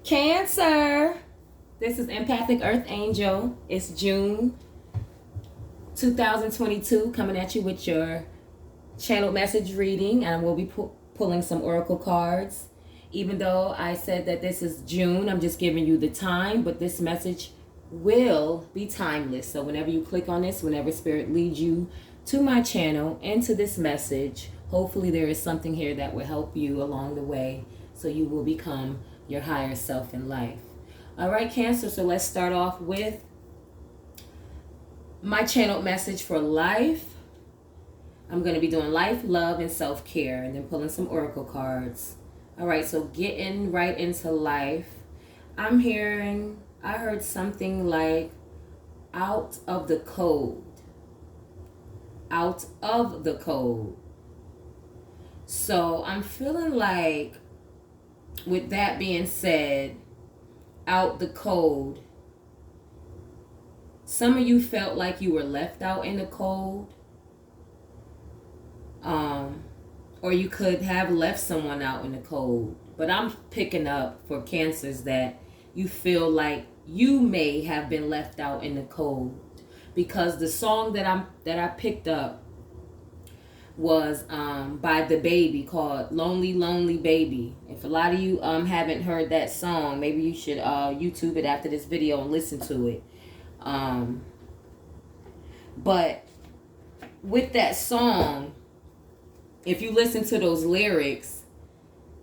Cancer. This is Empathic Earth Angel. It's June 2022, coming at you with your channeled message reading, and we'll be pulling some oracle cards. Even though I said that this is June, I'm just giving you the time, but this message will be timeless. So whenever you click on this, whenever Spirit leads you to my channel and to this message, hopefully there is something here that will help you along the way so you will become your higher self in life. All right, Cancer, so let's start off with my channeled message for life. I'm going to be doing life, love, and self-care, and then pulling some oracle cards. All right, so getting right into life. I heard something like out of the code. Out of the code. So I'm feeling like, with that being said, out the code, some of you felt like you were left out in the cold. Or you could have left someone out in the cold. But I'm picking up for Cancers that you feel like you may have been left out in the cold, because the song that I picked up was by The Baby, called Lonely Lonely Baby. If a lot of you haven't heard that song, maybe you should YouTube it after this video and listen to it. But with that song, if you listen to those lyrics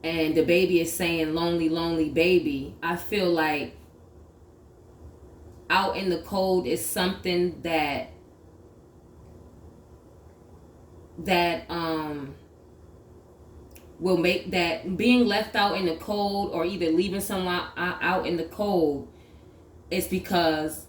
and the baby is saying lonely lonely baby, I feel like out in the cold is something that will make that being left out in the cold, or either leaving someone out in the cold, is because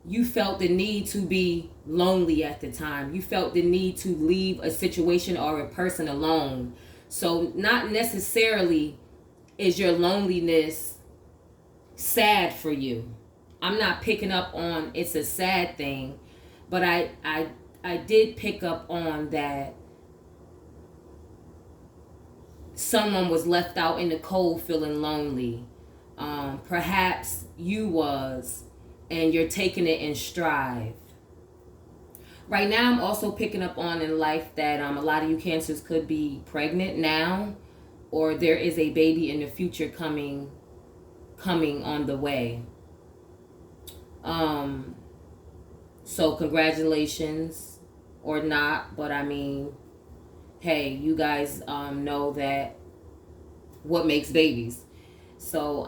you felt the need to be lonely at the time. You felt the need to leave a situation or a person alone. So not necessarily is your loneliness sad for you. I'm not picking up on it's a sad thing, but I did pick up on that someone was left out in the cold feeling lonely. Perhaps you was, and you're taking it in stride. Right now, I'm also picking up on in life that a lot of you Cancers could be pregnant now, or there is a baby in the future coming on the way. So congratulations, or not, but I mean, hey, you guys know that what makes babies. So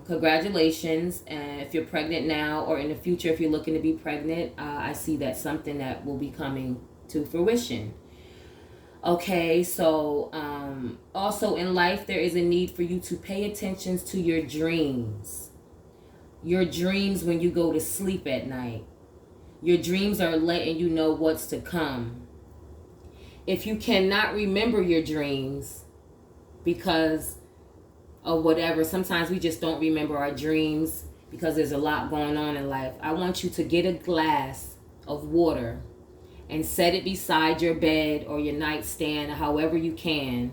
congratulations, and if you're pregnant now or in the future, if you're looking to be pregnant, I see that's something that will be coming to fruition. Okay, so also in life, there is a need for you to pay attention to your dreams. Your dreams when you go to sleep at night. Your dreams are letting you know what's to come. If you cannot remember your dreams because or whatever, sometimes we just don't remember our dreams because there's a lot going on in life. I want you to get a glass of water and set it beside your bed or your nightstand, or however you can.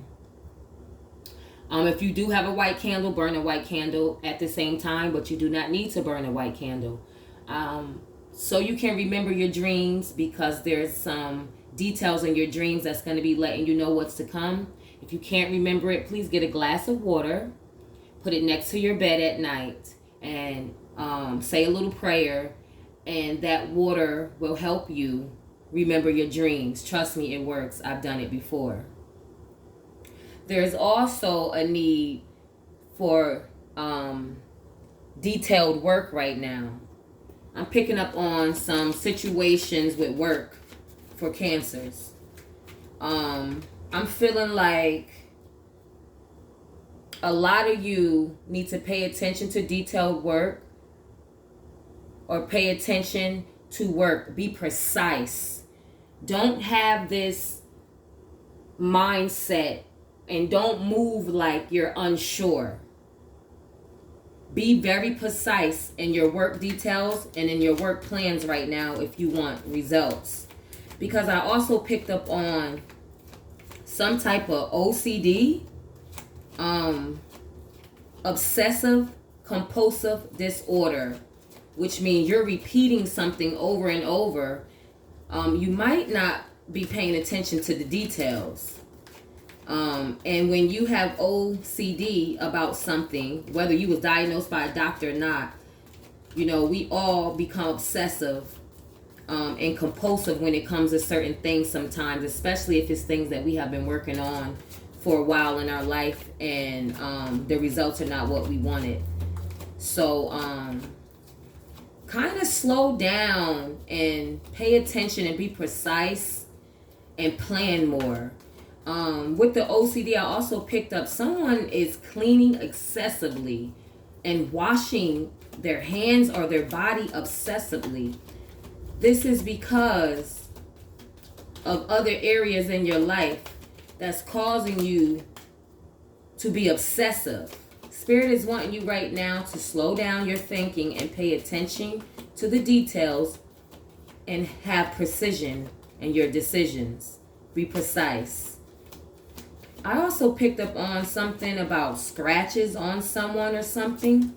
If you do have a white candle, burn a white candle at the same time, but you do not need to burn a white candle. So you can remember your dreams, because there's some details in your dreams that's going to be letting you know what's to come. If you can't remember it, please get a glass of water, put it next to your bed at night, and say a little prayer, and that water will help you remember your dreams. Trust me, it works. I've done it before. There's also a need for detailed work right now. I'm picking up on some situations with work for Cancers. I'm feeling like a lot of you need to pay attention to detailed work, or pay attention to work. Be precise. Don't have this mindset, and don't move like you're unsure. Be very precise in your work details and in your work plans right now if you want results. Because I also picked up on some type of OCD, obsessive compulsive disorder, which means you're repeating something over and over. You might not be paying attention to the details. And when you have OCD about something, whether you was diagnosed by a doctor or not, you know, we all become obsessive and compulsive when it comes to certain things sometimes, especially if it's things that we have been working on for a while in our life and the results are not what we wanted. So kind of slow down and pay attention and be precise and plan more. With the OCD, I also picked up someone is cleaning excessively and washing their hands or their body obsessively. This is because of other areas in your life that's causing you to be obsessive. Spirit is wanting you right now to slow down your thinking and pay attention to the details and have precision in your decisions. Be precise. I also picked up on something about scratches on someone or something.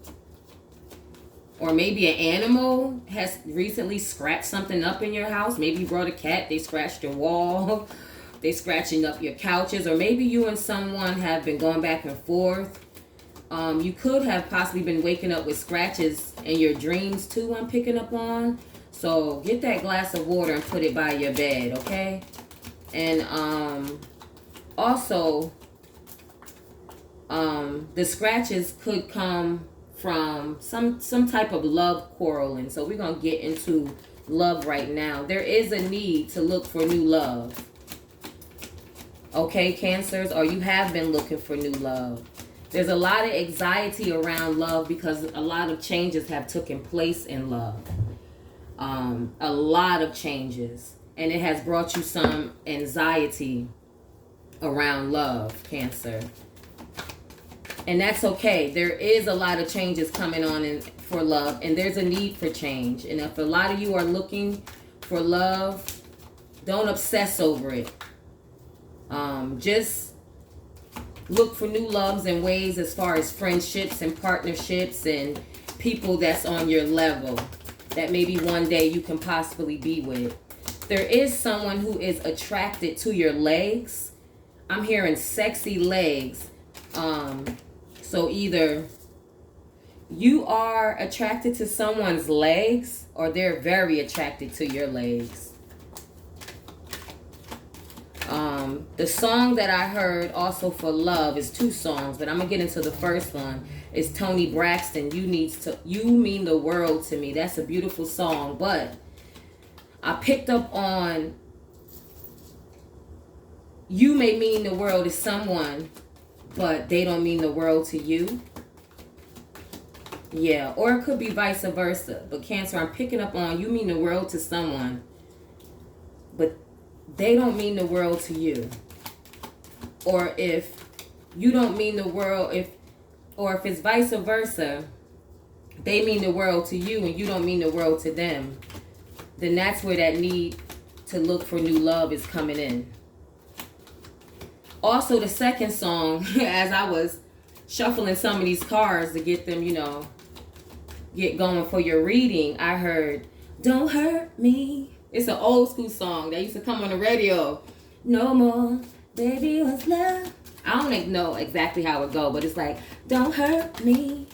Or maybe an animal has recently scratched something up in your house. Maybe you brought a cat, they scratched your wall. They scratching up your couches. Or maybe you and someone have been going back and forth. You could have possibly been waking up with scratches in your dreams too, I'm picking up on. So get that glass of water and put it by your bed, okay? And also, the scratches could come from some type of love quarreling. So we're going to get into love right now. There is a need to look for new love. Okay, Cancers, or you have been looking for new love. There's a lot of anxiety around love because a lot of changes have taken place in love. A lot of changes. And it has brought you some anxiety around love, Cancer. And that's okay. There is a lot of changes coming on for love. And there's a need for change. And if a lot of you are looking for love, don't obsess over it. Just look for new loves and ways as far as friendships and partnerships and people that's on your level that maybe one day you can possibly be with. There is someone who is attracted to your legs. I'm hearing sexy legs. So either you are attracted to someone's legs or they're very attracted to your legs. The song that I heard also for love is 2 songs, but I'm going to get into the first one. It's Tony Braxton, You Mean the World to Me. That's a beautiful song, but I picked up on you may mean the world to someone, but they don't mean the world to you. Yeah, or it could be vice versa. But Cancer, I'm picking up on you mean the world to someone, but they don't mean the world to you. Or if you don't mean the world, if it's vice versa, they mean the world to you and you don't mean the world to them, then that's where that need to look for new love is coming in. Also, the second song, as I was shuffling some of these cards to get them, get going for your reading, I heard, Don't Hurt Me. It's an old school song that used to come on the radio. No more, baby, what's love? I don't know exactly how it go, but it's like, don't hurt me,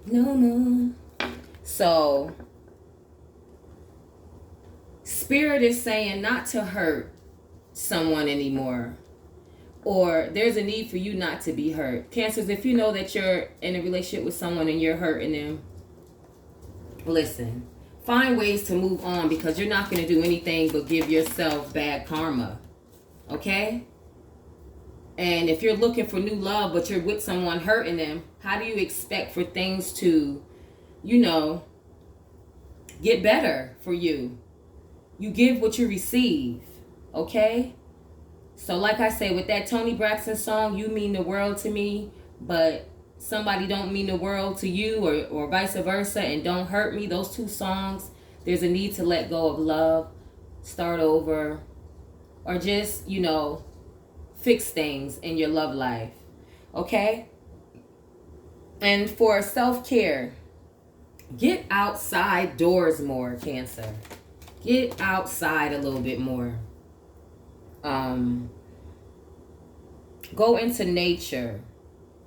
no more. So, Spirit is saying not to hurt someone anymore. Or there's a need for you not to be hurt. Cancers, if you know that you're in a relationship with someone and you're hurting them, listen. Find ways to move on because you're not going to do anything but give yourself bad karma. Okay? And if you're looking for new love but you're with someone hurting them, how do you expect for things to, get better for you? You give what you receive. Okay? So like I say, with that Tony Braxton song, You Mean the World to Me, but somebody don't mean the world to you or vice versa, and Don't Hurt Me, those 2 songs, there's a need to let go of love, start over, or just, fix things in your love life. Okay? And for self-care, get outside doors more, Cancer. Get outside a little bit more. Go into nature.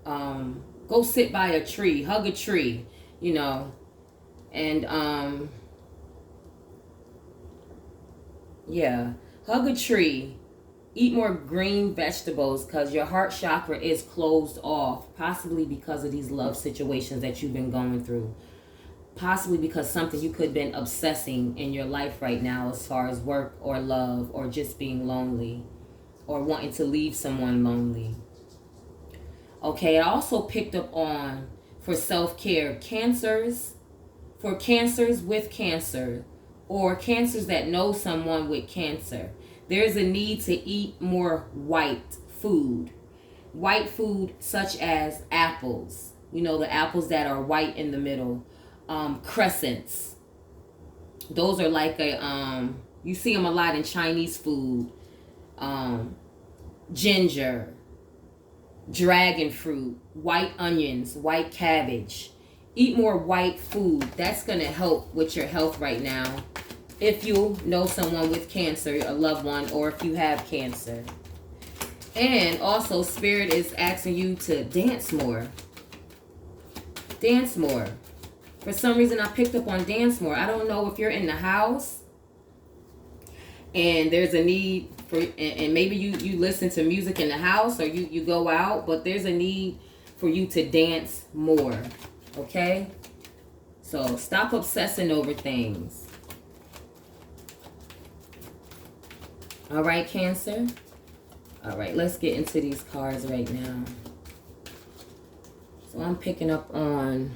Go sit by a tree, hug a tree, you know. And yeah, hug a tree. Eat more green vegetables because your heart chakra is closed off, possibly because of these love situations that you've been going through. Possibly because something you could have been obsessing in your life right now as far as work or love or just being lonely or wanting to leave someone lonely. Okay, I also picked up on, for self-care, for cancers with cancer or cancers that know someone with cancer. There's a need to eat more white food. White food such as apples. You know, the apples that are white in the middle. Crescents. Those are like you see them a lot in Chinese food. Ginger. Dragon fruit. White onions. White cabbage. Eat more white food. That's going to help with your health right now. If you know someone with cancer, a loved one, or if you have cancer. And also, Spirit is asking you to dance more. Dance more. For some reason, I picked up on dance more. I don't know if you're in the house and there's a need for, and maybe you listen to music in the house or you go out, but there's a need for you to dance more. Okay? So, stop obsessing over things. All right, Cancer. All right, let's get into these cards right now. So I'm picking up on,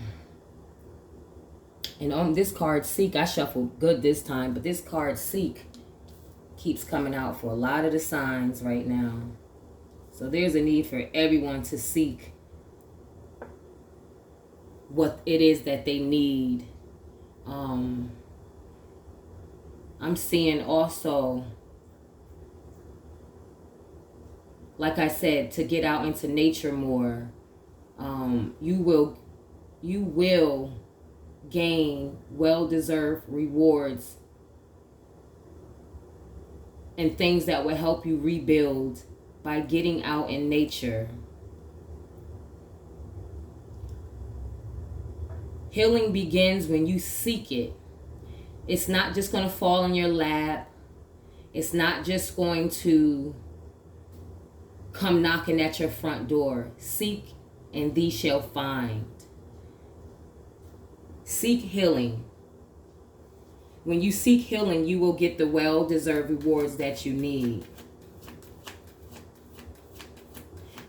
and on this card, Seek. I shuffled good this time, but this card, Seek, keeps coming out for a lot of the signs right now. So there's a need for everyone to seek what it is that they need. I'm seeing also, like I said, to get out into nature more. You will gain well-deserved rewards and things that will help you rebuild by getting out in nature. Healing begins when you seek it. It's not just going to fall in your lap. It's not just going to come knocking at your front door. Seek and thee shall find. Seek healing. When you seek healing, you will get the well-deserved rewards that you need.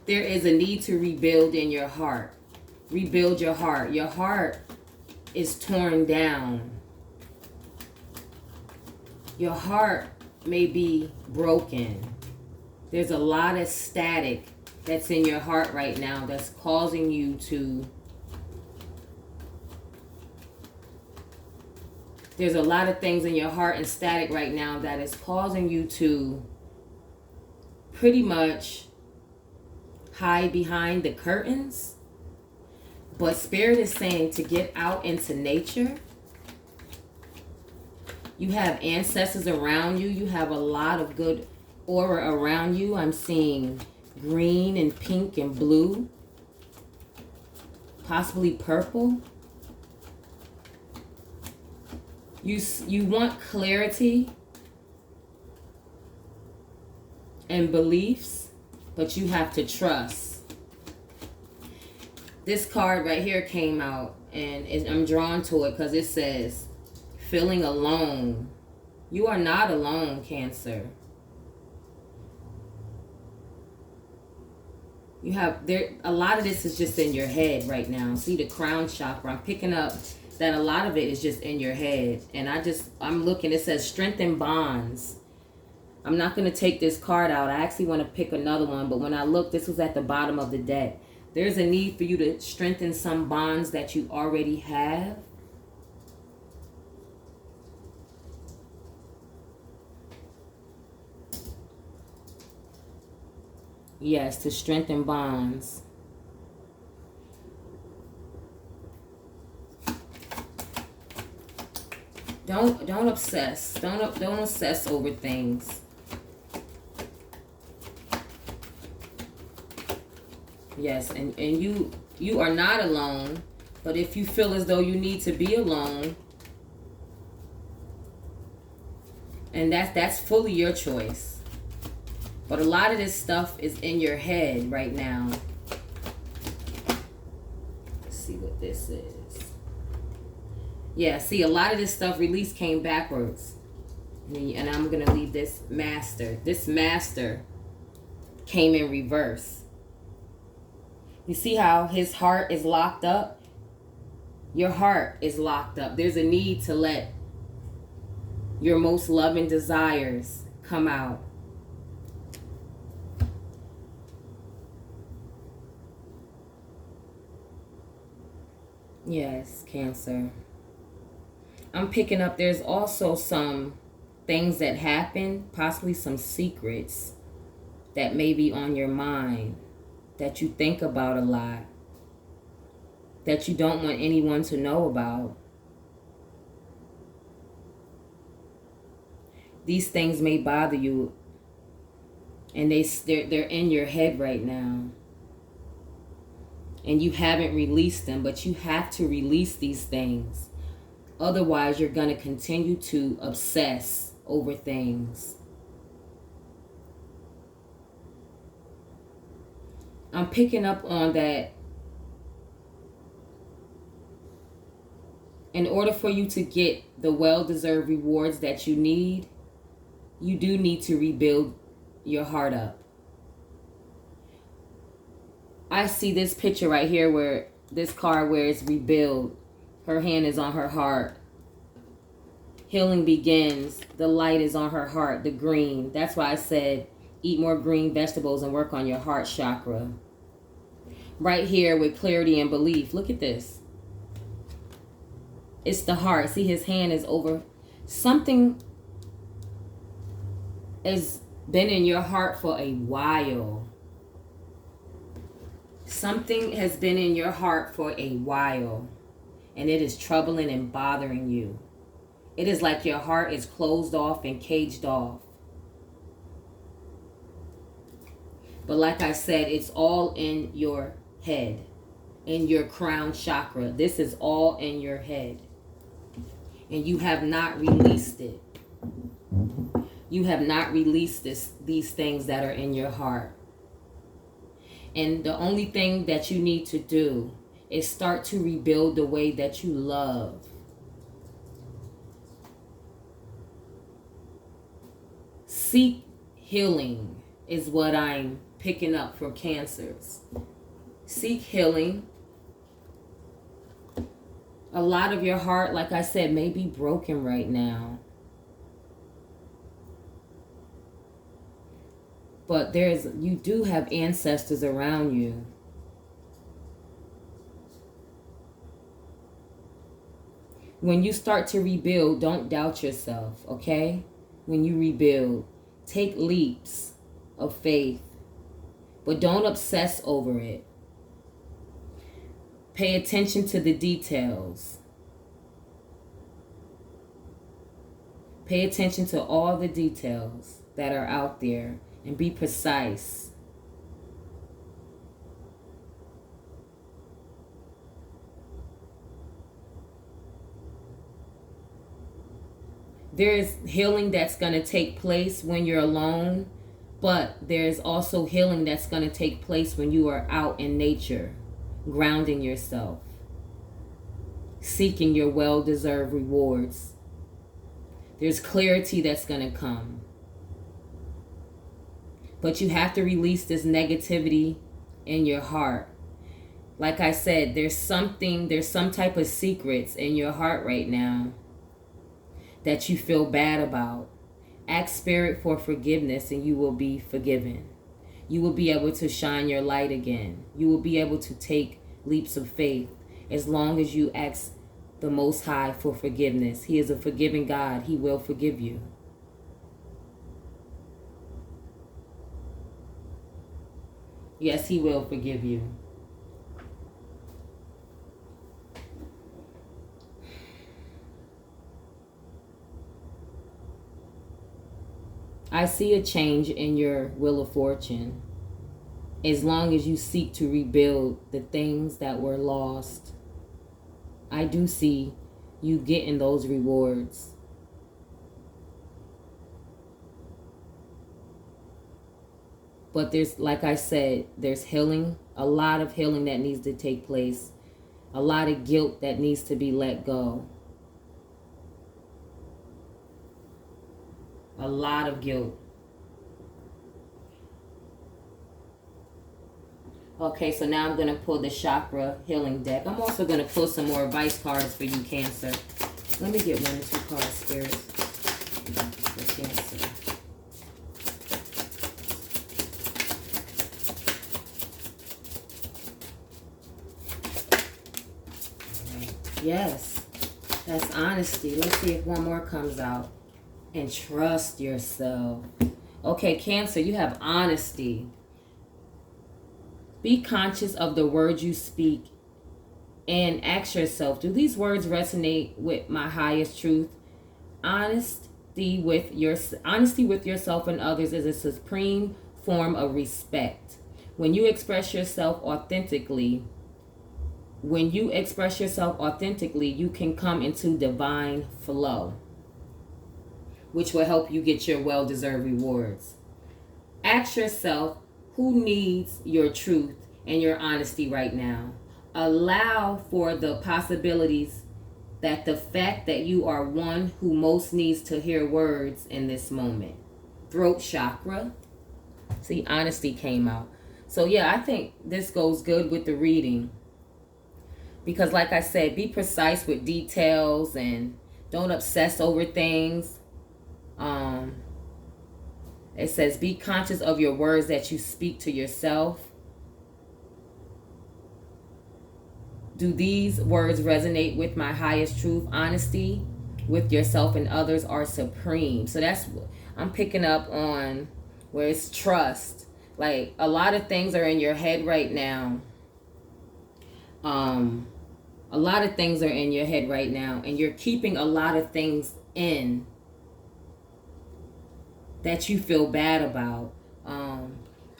There is a need to rebuild in your heart. Rebuild your heart. Your heart is torn down. Your heart may be broken. There's a lot of static that's in your heart right now that's causing you to... There's a lot of things in your heart and static right now that is causing you to pretty much hide behind the curtains. But Spirit is saying to get out into nature. You have ancestors around you. You have a lot of good aura around you. I'm seeing green and pink and blue. Possibly purple. You want clarity and beliefs, but you have to trust. This card right here came out, and I'm drawn to it because it says, feeling alone. You are not alone, Cancer. You have, a lot of this is just in your head right now. See the crown chakra? I'm picking up that a lot of it is just in your head. And I'm looking, it says strengthen bonds. I'm not going to take this card out. I actually want to pick another one. But when I look, this was at the bottom of the deck. There's a need for you to strengthen some bonds that you already have. Yes, to strengthen bonds. Don't obsess. Don't obsess over things. Yes, and you are not alone, but if you feel as though you need to be alone, and that's fully your choice. But a lot of this stuff is in your head right now. Let's see what this is. Yeah, see, a lot of this stuff release came backwards. And I'm going to leave this master. This master came in reverse. You see how his heart is locked up? Your heart is locked up. There's a need to let your most loving desires come out. Yes, Cancer. I'm picking up there's also some things that happen, possibly some secrets that may be on your mind, that you think about a lot, that you don't want anyone to know about. These things may bother you, and they're in your head right now. And you haven't released them, but you have to release these things. Otherwise, you're going to continue to obsess over things. I'm picking up on that. In order for you to get the well-deserved rewards that you need, you do need to rebuild your heart up. I see this picture right here where this card where it's rebuild. Her hand is on her heart. Healing begins. The light is on her heart, the green. That's why I said eat more green vegetables and work on your heart chakra. Right here with clarity and belief. Look at this. It's the heart. See, his hand is over. Something has been in your heart for a while. Something has been in your heart for a while, and it is troubling and bothering you. It is like your heart is closed off and caged off. But like I said, it's all in your head, in your crown chakra. This is all in your head. And you have not released it. You have not released these things that are in your heart. And the only thing that you need to do is start to rebuild the way that you love. Seek healing is what I'm picking up for Cancers. Seek healing. A lot of your heart, like I said, may be broken right now. But you do have ancestors around you. When you start to rebuild, don't doubt yourself, okay? When you rebuild, take leaps of faith, but don't obsess over it. Pay attention to the details. Pay attention to all the details that are out there and be precise. There's healing that's going to take place when you're alone, but there's also healing that's going to take place when you are out in nature, grounding yourself, seeking your well-deserved rewards. There's clarity that's going to come. But you have to release this negativity in your heart. Like I said, there's some type of secrets in your heart right now that you feel bad about. Ask Spirit for forgiveness and you will be forgiven. You will be able to shine your light again. You will be able to take leaps of faith as long as you ask the Most High for forgiveness. He is a forgiving God. He will forgive you. Yes, He will forgive you. I see a change in your wheel of fortune as long as you seek to rebuild the things that were lost. I do see you getting those rewards. But there's, like I said, there's healing, a lot of healing that needs to take place, a lot of guilt that needs to be let go. A lot of guilt. Okay, so now I'm going to pull the chakra healing deck. I'm also going to pull some more advice cards for you, Cancer. Let me get 1 or 2 cards, Spirit, for Cancer. Yes, that's honesty. Let's see if one more comes out. And trust yourself. Okay, Cancer, you have honesty. Be conscious of the words you speak and ask yourself, do these words resonate with my highest truth? Honesty with yourself and others is a supreme form of respect. When you express yourself authentically, you can come into divine flow, which will help you get your well-deserved rewards. Ask yourself, who needs your truth and your honesty right now? Allow for the possibilities that the fact that you are one who most needs to hear words in this moment. Throat chakra. See, honesty came out. So yeah, I think this goes good with the reading. Because like I said, be precise with details and don't obsess over things. It says, be conscious of your words that you speak to yourself. Do these words resonate with my highest truth? Honesty with yourself and others are supreme. So that's, I'm picking up on where it's trust. Like, a lot of things are in your head right now. A lot of things are in your head right now, and you're keeping a lot of things in that you feel bad about.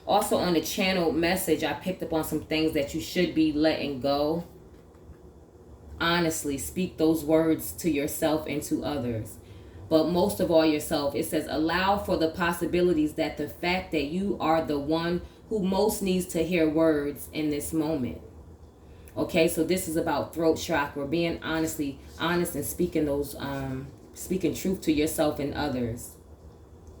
Also on the channel message, I picked up on some things that you should be letting go. Honestly, speak those words to yourself and to others. But most of all yourself. It says, allow for the possibilities that the fact that you are the one who most needs to hear words in this moment. Okay, so this is about throat chakra, being honest and speaking those, speaking truth to yourself and others.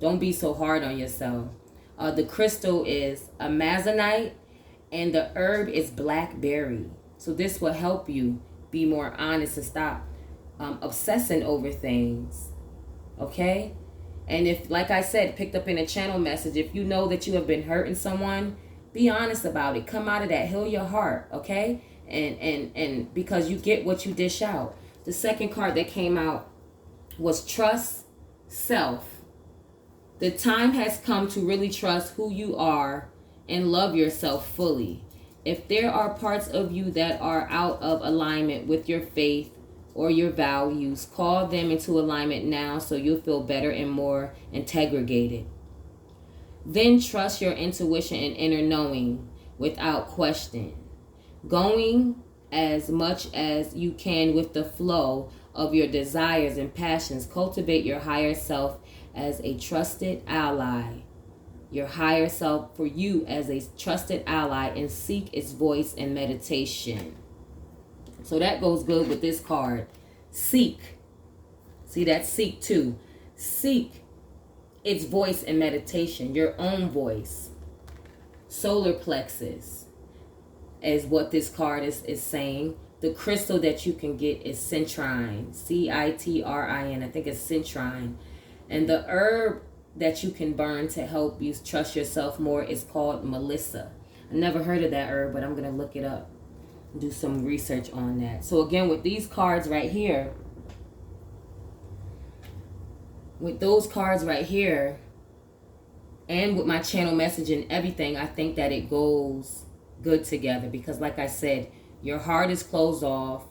Don't be so hard on yourself. The crystal is amazonite, and the herb is blackberry. So this will help you be more honest and stop obsessing over things. Okay? And if, like I said, picked up in a channel message, if you know that you have been hurting someone, be honest about it. Come out of that. Heal your heart. Okay? And because you get what you dish out. The second card that came out was trust self. The time has come to really trust who you are and love yourself fully. If there are parts of you that are out of alignment with your faith or your values, call them into alignment now so you'll feel better and more integrated. Then trust your intuition and inner knowing without question. Going as much as you can with the flow of your desires and passions. Cultivate your higher self as a trusted ally. Your higher self for you as a trusted ally, and seek its voice in meditation. So that goes good with this card. Seek. See, that's seek too. Seek its voice in meditation. Your own voice. Solar plexus is what this card is saying. The crystal that you can get is citrine. Citrin. I think it's citrine. And the herb that you can burn to help you trust yourself more is called Melissa. I never heard of that herb, but I'm going to look it up. Do some research on that. So again, with these cards right here, with those cards right here, and with my channel message and everything, I think that it goes good together. Because like I said, your heart is closed off.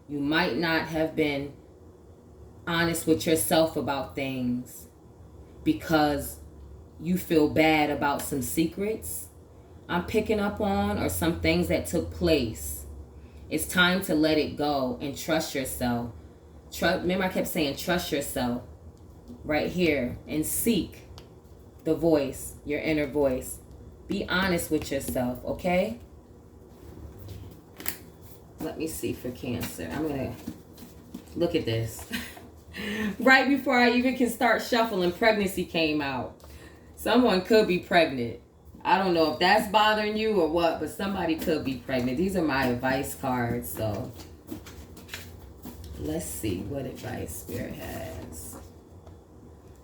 You might not have been honest with yourself about things because you feel bad about some secrets I'm picking up on, or some things that took place. It's time to let it go and trust yourself. Remember I kept saying trust yourself right here, and seek the voice, your inner voice. Be honest with yourself, okay? Let me see for Cancer. I'm going to look at this. Right before I even can start shuffling, pregnancy came out. Someone could be pregnant. I don't know if that's bothering you or what, but somebody could be pregnant. These are my advice cards, so let's see what advice Spirit has.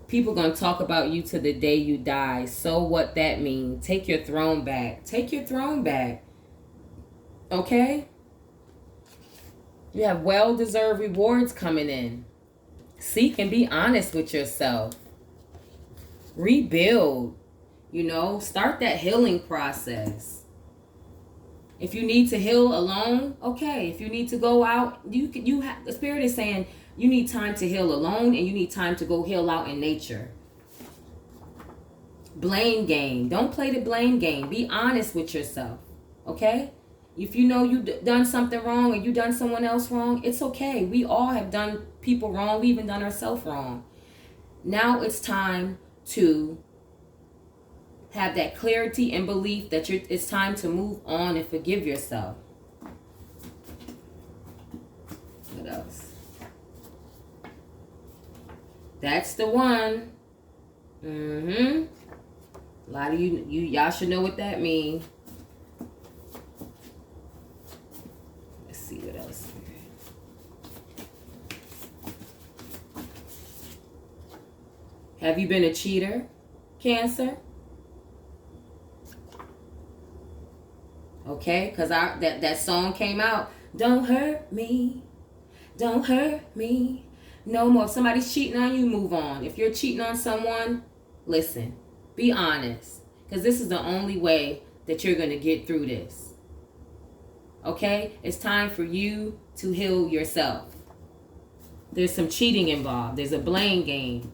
People going to talk about you to the day you die. So what that means? Take your throne back. Take your throne back. Okay? You have well-deserved rewards coming in. Seek and be honest with yourself. Rebuild. You know, start that healing process. If you need to heal alone, okay. If you need to go out, the Spirit is saying you need time to heal alone, and you need time to go heal out in nature. Blame game. Don't play the blame game. Be honest with yourself, okay? If you know you done something wrong, or you done someone else wrong, it's okay. We all have done people wrong. We even done ourselves wrong. Now it's time to have that clarity and belief that it's time to move on and forgive yourself. What else? That's the one. A lot of y'all should know what that means. Let's see what else. Have you been a cheater, Cancer? Okay, because that song came out. Don't hurt me. Don't hurt me. No more. If somebody's cheating on you, move on. If you're cheating on someone, listen. Be honest. Because this is the only way that you're going to get through this. Okay? It's time for you to heal yourself. There's some cheating involved. There's a blame game.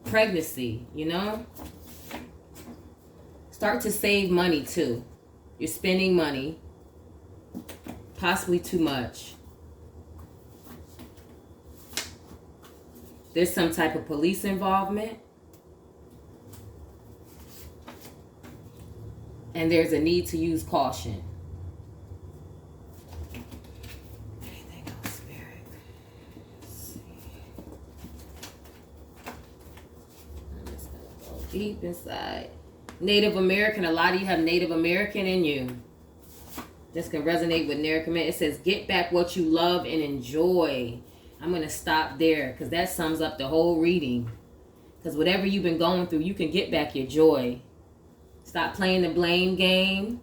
Pregnancy, you know? Start to save money too. You're spending money. Possibly too much. There's some type of police involvement. And there's a need to use caution. Anything else, Spirit? Let's see. I'm just going to go deep inside. Native American. A lot of you have Native American in you. This can resonate with Native American. It says, get back what you love and enjoy. I'm going to stop there because that sums up the whole reading. Because whatever you've been going through, you can get back your joy. Stop playing the blame game.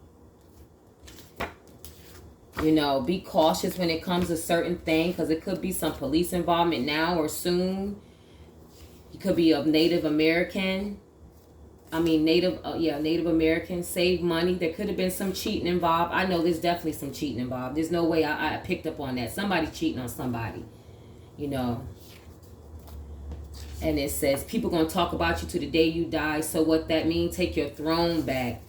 You know, be cautious when it comes to certain things, because it could be some police involvement now or soon. You could be a Native American. Native American. Save money. There could have been some cheating involved. I know there's definitely some cheating involved. There's no way I picked up on that. Somebody cheating on somebody. You know. And it says, people going to talk about you to the day you die. So what that means, take your throne back.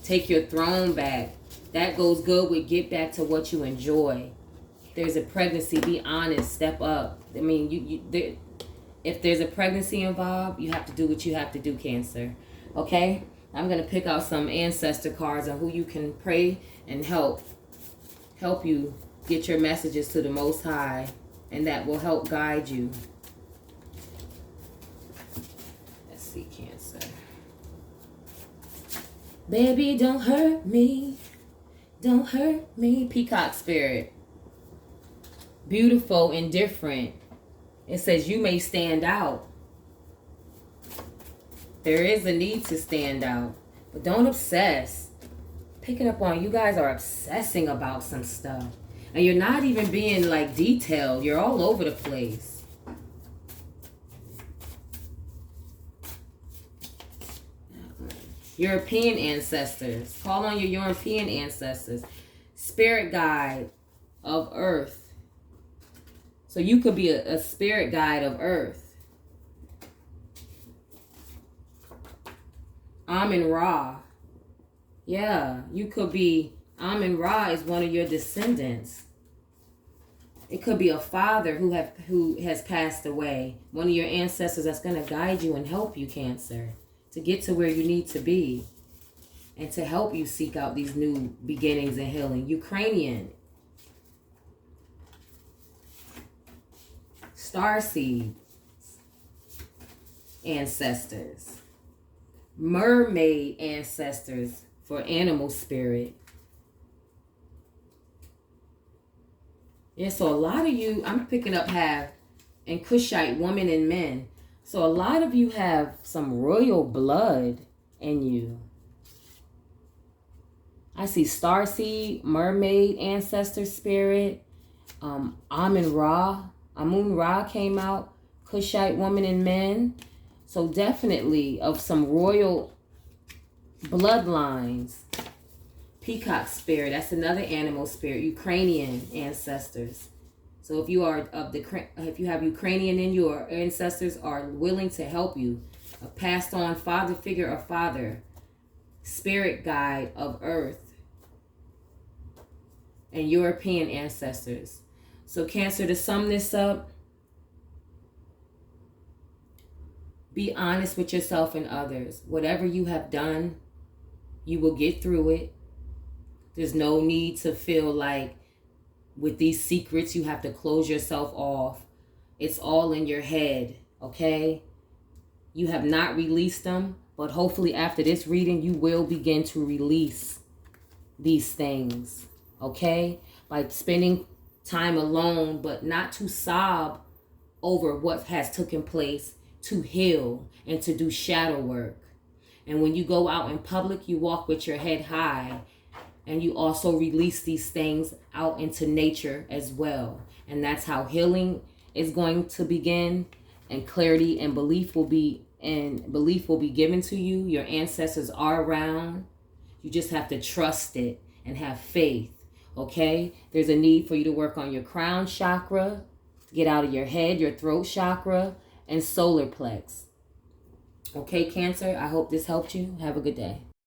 Take your throne back. That goes good with get back to what you enjoy. There's a pregnancy. Be honest. Step up. I mean, if there's a pregnancy involved, you have to do what you have to do, Cancer. Okay? I'm going to pick out some ancestor cards on who you can pray and help you get your messages to the Most High. And that will help guide you. Cancer. Baby, don't hurt me. Don't hurt me. Peacock Spirit. Beautiful and different. It says you may stand out. There is a need to stand out. But don't obsess. Picking up on you guys are obsessing about some stuff. And you're not even being like detailed. You're all over the place. European ancestors. Call on your European ancestors. Spirit guide of earth. So you could be a spirit guide of earth. Amun-Ra. Yeah, you could be, Amun-Ra is one of your descendants. It could be a father who has passed away. One of your ancestors that's going to guide you and help you, Cancer, to get to where you need to be. And to help you seek out these new beginnings and healing. Ukrainian. Starseed. Ancestors. Mermaid ancestors for animal spirit. Yeah, so a lot of you, I'm picking up have, and Kushite women and men. So a lot of you have some royal blood in you. I see starseed, mermaid, ancestor spirit, Amun-Ra came out, Kushite woman and men. So definitely of some royal bloodlines. Peacock spirit, that's another animal spirit, Ukrainian ancestors. So if you are if you have Ukrainian in you, or ancestors are willing to help you, a passed on father figure or father, spirit guide of earth, and European ancestors. So Cancer, to sum this up, be honest with yourself and others. Whatever you have done, you will get through it. There's no need to feel like with these secrets you have to close yourself off. It's all in your head, okay? You have not released them, but hopefully after this reading you will begin to release these things, okay? By spending time alone, but not to sob over what has taken place, to heal and to do shadow work. And when you go out in public, you walk with your head high, and you also release these things out into nature as well. And that's how healing is going to begin, and clarity and belief will be given to you. Your ancestors are around. You just have to trust it and have faith. Okay? There's a need for you to work on your crown chakra, get out of your head, your throat chakra, and solar plex. Okay, Cancer, I hope this helped you. Have a good day.